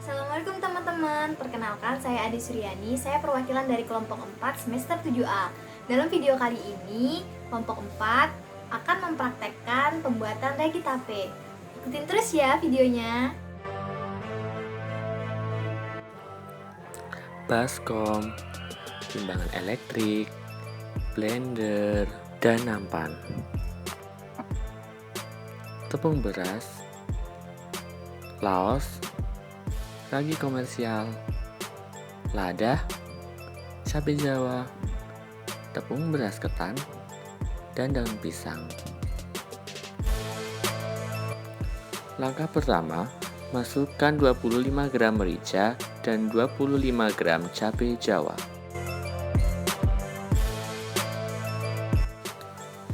Assalamualaikum teman-teman, perkenalkan saya Adi Suryani, saya perwakilan dari kelompok 4 semester 7A. Dalam video kali ini, kelompok 4 akan mempraktekkan pembuatan ragi tape. Ikutin terus ya videonya. Baskom, timbangan elektrik, blender, dan nampan. Tepung beras, laos, ragi komersial, lada, cabai jawa, tepung beras ketan, dan daun pisang. Langkah pertama, masukkan 25 gram merica dan 25 gram cabai jawa.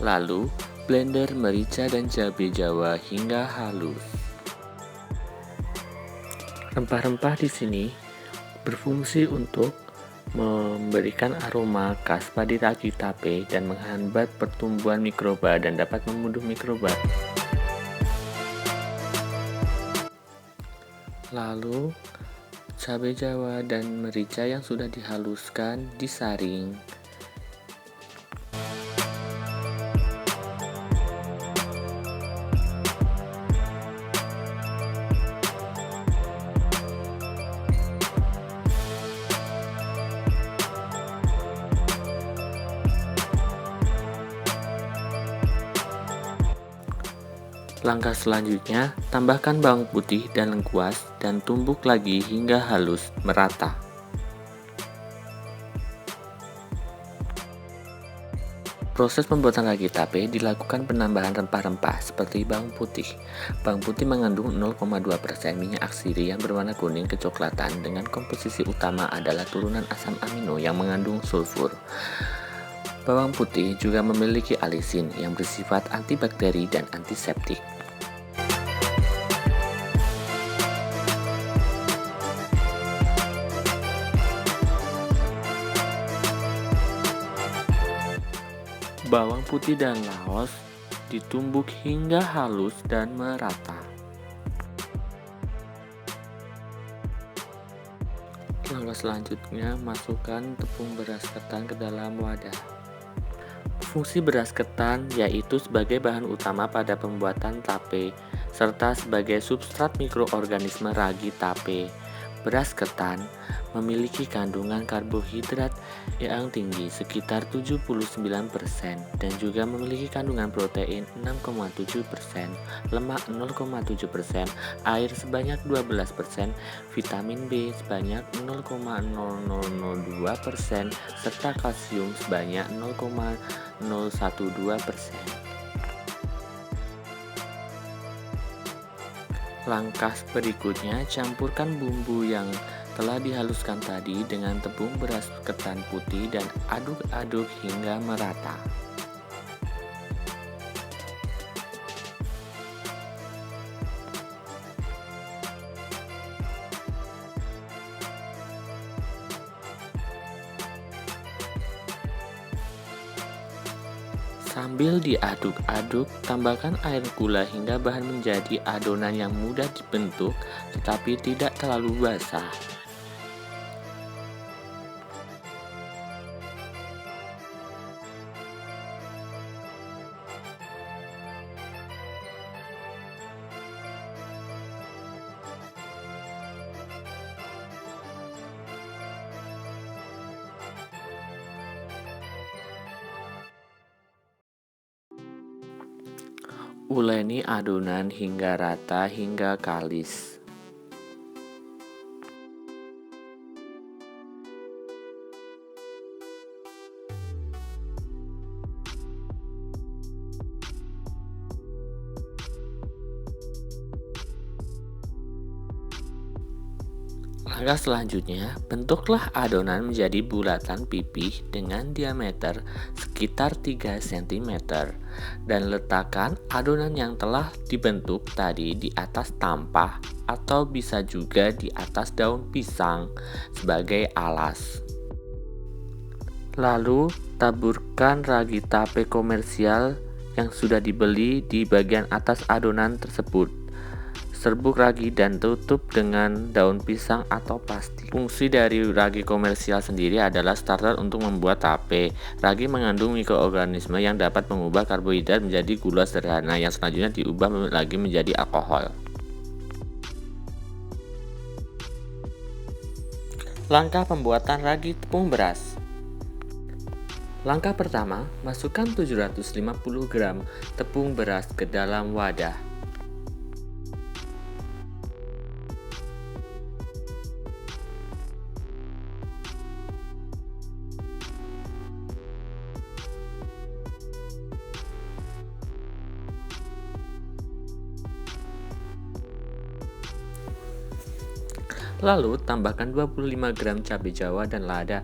Lalu, blender merica dan cabai jawa hingga halus. Rempah-rempah di sini berfungsi untuk memberikan aroma khas pada ragi tape dan menghambat pertumbuhan mikroba dan dapat membunuh mikroba. Lalu, cabai jawa dan merica yang sudah dihaluskan disaring. Langkah selanjutnya, tambahkan bawang putih dan lengkuas dan tumbuk lagi hingga halus merata. Proses pembuatan ragi tape dilakukan penambahan rempah-rempah seperti bawang putih. Bawang putih mengandung 0,2% minyak atsiri yang berwarna kuning kecoklatan dengan komposisi utama adalah turunan asam amino yang mengandung sulfur. Bawang putih juga memiliki alisin yang bersifat antibakteri dan antiseptik. Bawang putih dan laos ditumbuk hingga halus dan merata. Langkah selanjutnya, masukkan tepung beras ketan ke dalam wadah. Fungsi beras ketan yaitu sebagai bahan utama pada pembuatan tape, serta sebagai substrat mikroorganisme ragi tape. Beras ketan memiliki kandungan karbohidrat yang tinggi sekitar 79% dan juga memiliki kandungan protein 6,7%, lemak 0,7%, air sebanyak 12%, vitamin B sebanyak 0,0002%, serta kalsium sebanyak 0,012%. Langkah berikutnya, campurkan bumbu yang telah dihaluskan tadi dengan tepung beras ketan putih dan aduk-aduk hingga merata. Sambil diaduk-aduk, tambahkan air gula hingga bahan menjadi adonan yang mudah dibentuk tetapi tidak terlalu basah. Uleni adonan hingga rata hingga kalis. Langkah selanjutnya, bentuklah adonan menjadi bulatan pipih dengan diameter sekitar 3 cm dan letakkan adonan yang telah dibentuk tadi di atas tampah atau bisa juga di atas daun pisang sebagai alas. Lalu, taburkan ragi tape komersial yang sudah dibeli di bagian atas adonan tersebut. serbuk ragi dan tutup dengan daun pisang atau plastik. Fungsi dari ragi komersial sendiri adalah starter untuk membuat tape. Ragi mengandung mikroorganisme yang dapat mengubah karbohidrat menjadi gula sederhana yang selanjutnya diubah lagi menjadi alkohol. Langkah pembuatan ragi tepung beras. Langkah pertama, masukkan 750 gram tepung beras ke dalam wadah. Lalu tambahkan 25 gram cabai jawa dan lada.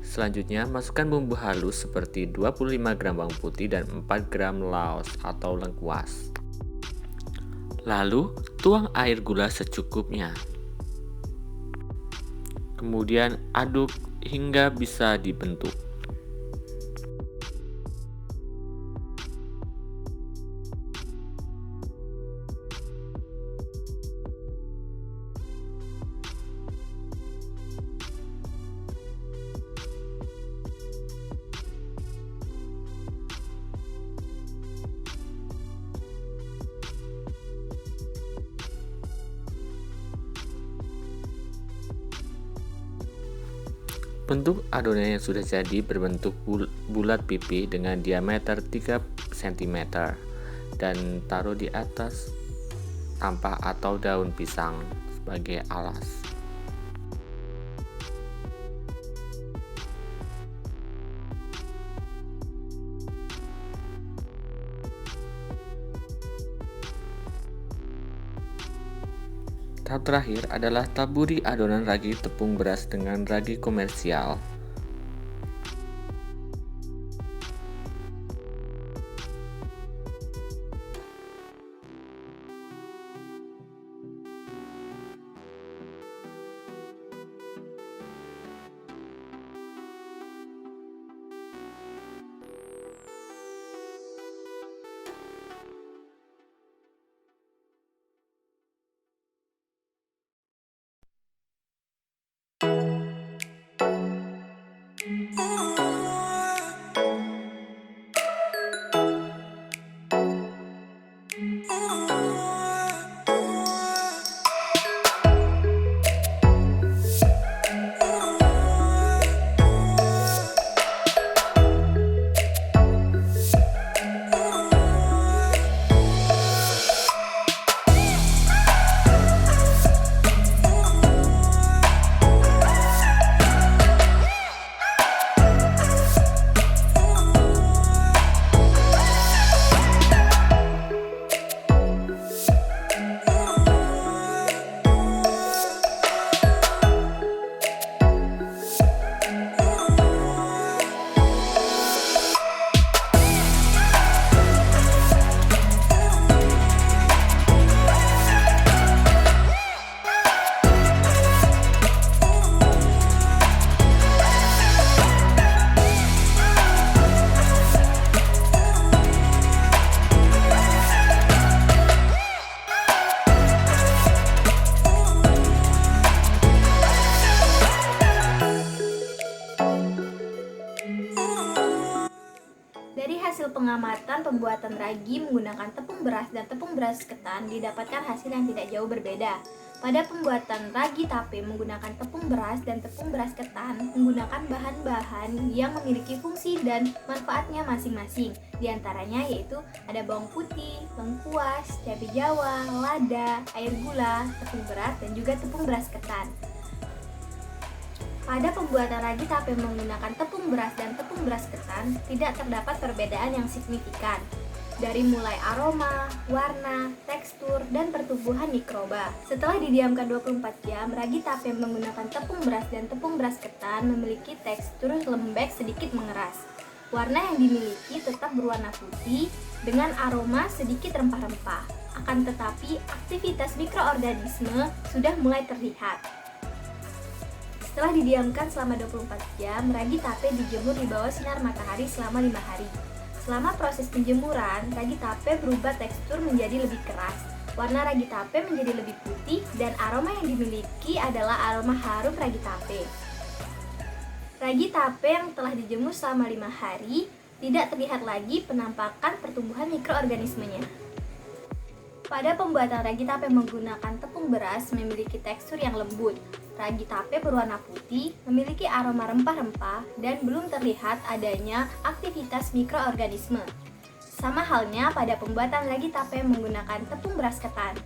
Selanjutnya masukkan bumbu halus seperti 25 gram bawang putih dan 4 gram laos atau lengkuas. Lalu tuang air gula secukupnya. Kemudian aduk hingga bisa dibentuk. Bentuk adonan yang sudah jadi berbentuk bulat pipih dengan diameter 3 cm dan taruh di atas tampah atau daun pisang sebagai alas. Tahap terakhir adalah taburi adonan ragi tepung beras dengan ragi komersial. Dari hasil pengamatan pembuatan ragi menggunakan tepung beras dan tepung beras ketan didapatkan hasil yang tidak jauh berbeda. Pada pembuatan ragi tape menggunakan tepung beras dan tepung beras ketan menggunakan bahan-bahan yang memiliki fungsi dan manfaatnya masing-masing. Di antaranya yaitu ada bawang putih, lengkuas, cabai jawa, lada, air gula, tepung beras dan juga tepung beras ketan. Pada pembuatan ragi tape menggunakan tepung beras dan tepung beras ketan tidak terdapat perbedaan yang signifikan dari mulai aroma, warna, tekstur, dan pertumbuhan mikroba. Setelah didiamkan 24 jam, ragi tape menggunakan tepung beras dan tepung beras ketan memiliki tekstur lembek sedikit mengeras. Warna yang dimiliki tetap berwarna putih dengan aroma sedikit rempah-rempah. Akan tetapi aktivitas mikroorganisme sudah mulai terlihat. Setelah didiamkan selama 24 jam, ragi tape dijemur di bawah sinar matahari selama 5 hari. Selama proses penjemuran, ragi tape berubah tekstur menjadi lebih keras. Warna ragi tape menjadi lebih putih dan aroma yang dimiliki adalah aroma harum ragi tape. Ragi tape yang telah dijemur selama 5 hari tidak terlihat lagi penampakan pertumbuhan mikroorganismenya. Pada pembuatan ragi tape menggunakan tepung beras memiliki tekstur yang lembut. Ragi tape berwarna putih, memiliki aroma rempah-rempah, dan belum terlihat adanya aktivitas mikroorganisme. Sama halnya pada pembuatan ragi tape menggunakan tepung beras ketan.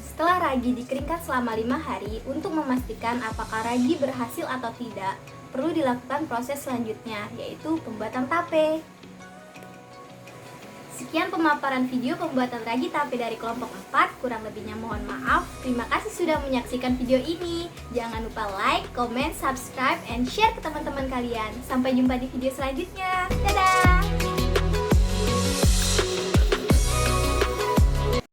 Setelah ragi dikeringkan selama 5 hari, untuk memastikan apakah ragi berhasil atau tidak, perlu dilakukan proses selanjutnya, yaitu pembuatan tape. Sekian pemaparan video pembuatan ragi tape dari kelompok 4, kurang lebihnya mohon maaf. Terima kasih sudah menyaksikan video ini. Jangan lupa like, comment, subscribe, and share ke teman-teman kalian. Sampai jumpa di video selanjutnya. Dadah!